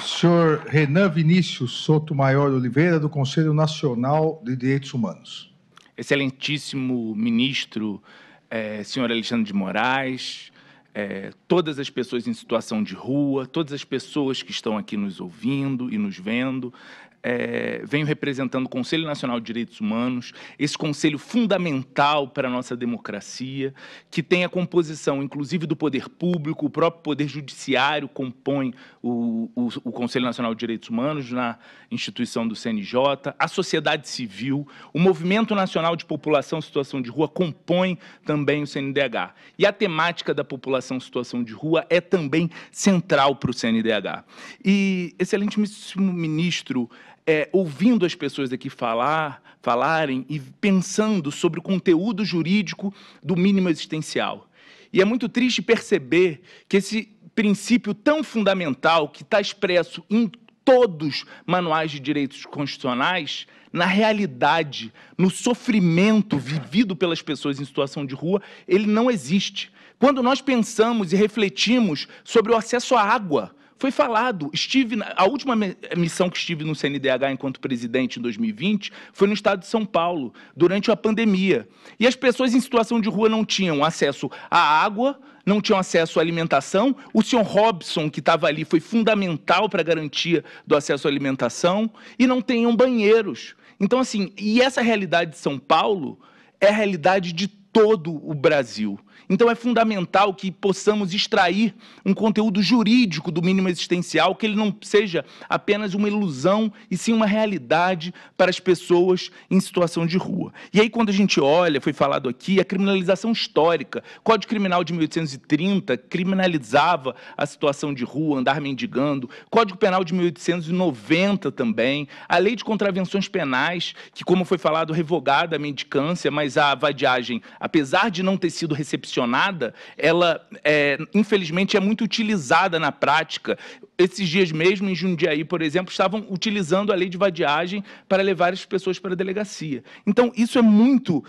Senhor Renan Vinícius Sotomayor Oliveira, do Conselho Nacional de Direitos Humanos. Excelentíssimo ministro, senhor Alexandre de Moraes, todas as pessoas em situação de rua, todas as pessoas que estão aqui nos ouvindo e nos vendo, venho representando o Conselho Nacional de Direitos Humanos, esse conselho fundamental para a nossa democracia, que tem a composição, inclusive, do poder público, o próprio poder judiciário compõe o Conselho Nacional de Direitos Humanos na instituição do CNJ, a sociedade civil, o Movimento Nacional de População em Situação de Rua compõe também o CNDH. E a temática da população em situação de rua é também central para o CNDH. E, excelentíssimo ministro, ouvindo as pessoas aqui falarem e pensando sobre o conteúdo jurídico do mínimo existencial. E é muito triste perceber que esse princípio tão fundamental, que está expresso em todos os manuais de direitos constitucionais, na realidade, no sofrimento vivido pelas pessoas em situação de rua, ele não existe. Quando nós pensamos e refletimos sobre o acesso à água, foi falado, a última missão que estive no CNDH enquanto presidente em 2020 foi no estado de São Paulo, durante a pandemia. E as pessoas em situação de rua não tinham acesso à água, não tinham acesso à alimentação. O senhor Robson, que estava ali, foi fundamental para a garantia do acesso à alimentação, e não tinham banheiros. Então, assim, e essa realidade de São Paulo é a realidade de todo o Brasil. Então, é fundamental que possamos extrair um conteúdo jurídico do mínimo existencial, que ele não seja apenas uma ilusão, e sim uma realidade para as pessoas em situação de rua. E aí, quando a gente olha, foi falado aqui, a criminalização histórica. O Código Criminal de 1830 criminalizava a situação de rua, andar mendigando. Código Penal de 1890 também. A Lei de Contravenções Penais, que, como foi falado, revogada a mendicância, mas a vadiagem, apesar de não ter sido recepcionada, ela, infelizmente, é muito utilizada na prática. Esses dias mesmo, em Jundiaí, por exemplo, estavam utilizando a lei de vadiagem para levar as pessoas para a delegacia. Então, isso é muito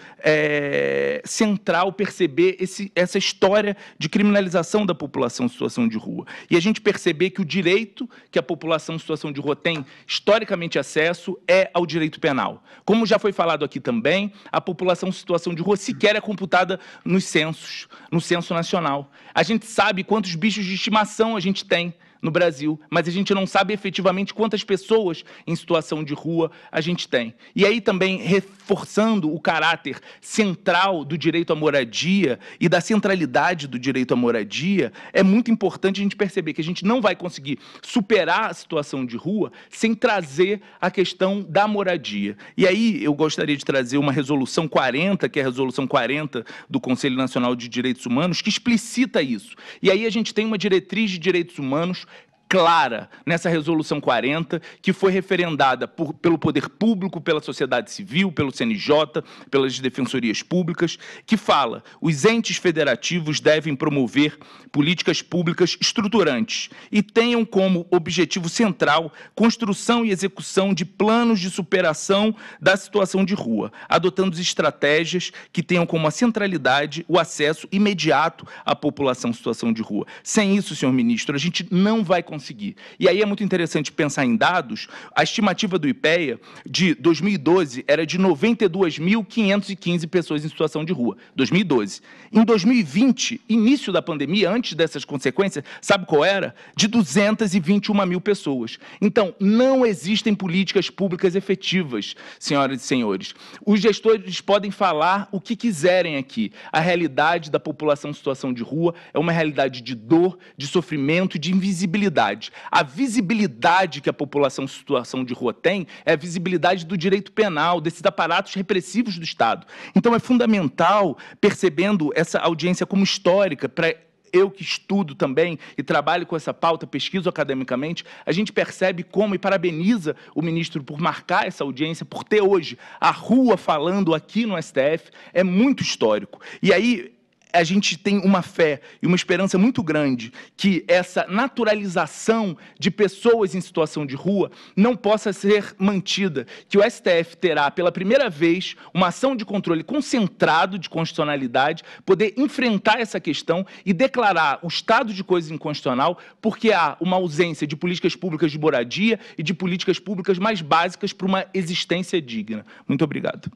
central perceber essa história de criminalização da população em situação de rua. E a gente perceber que o direito que a população em situação de rua tem, historicamente, acesso é ao direito penal. Como já foi falado aqui também, a população em situação de rua sequer é computada nos censos, no censo nacional. A gente sabe quantos bichos de estimação a gente tem no Brasil, mas a gente não sabe efetivamente quantas pessoas em situação de rua a gente tem. E aí também, reforçando o caráter central do direito à moradia e da centralidade do direito à moradia, é muito importante a gente perceber que a gente não vai conseguir superar a situação de rua sem trazer a questão da moradia. E aí eu gostaria de trazer uma resolução 40, que é a resolução 40 do Conselho Nacional de Direitos Humanos, que explicita isso. E aí a gente tem uma diretriz de direitos humanos clara nessa resolução 40, que foi referendada pelo poder público, pela sociedade civil, pelo CNJ, pelas defensorias públicas, que fala: os entes federativos devem promover políticas públicas estruturantes e tenham como objetivo central construção e execução de planos de superação da situação de rua, adotando estratégias que tenham como a centralidade o acesso imediato à população em situação de rua. Sem isso, senhor ministro, a gente não vai conseguir. E aí é muito interessante pensar em dados. A estimativa do IPEA de 2012 era de 92.515 pessoas em situação de rua. 2012. Em 2020, início da pandemia, antes dessas consequências, sabe qual era? De 221 mil pessoas. Então, não existem políticas públicas efetivas, senhoras e senhores. Os gestores podem falar o que quiserem aqui. A realidade da população em situação de rua é uma realidade de dor, de sofrimento e de invisibilidade. A visibilidade que a população em situação de rua tem é a visibilidade do direito penal, desses aparatos repressivos do Estado. Então, é fundamental, percebendo essa audiência como histórica, para eu que estudo também e trabalho com essa pauta, pesquiso academicamente, a gente percebe como, e parabeniza o ministro por marcar essa audiência, por ter hoje a rua falando aqui no STF, é muito histórico. E aí, a gente tem uma fé e uma esperança muito grande que essa naturalização de pessoas em situação de rua não possa ser mantida, que o STF terá, pela primeira vez, uma ação de controle concentrado de constitucionalidade, poder enfrentar essa questão e declarar o estado de coisa inconstitucional, porque há uma ausência de políticas públicas de moradia e de políticas públicas mais básicas para uma existência digna. Muito obrigado.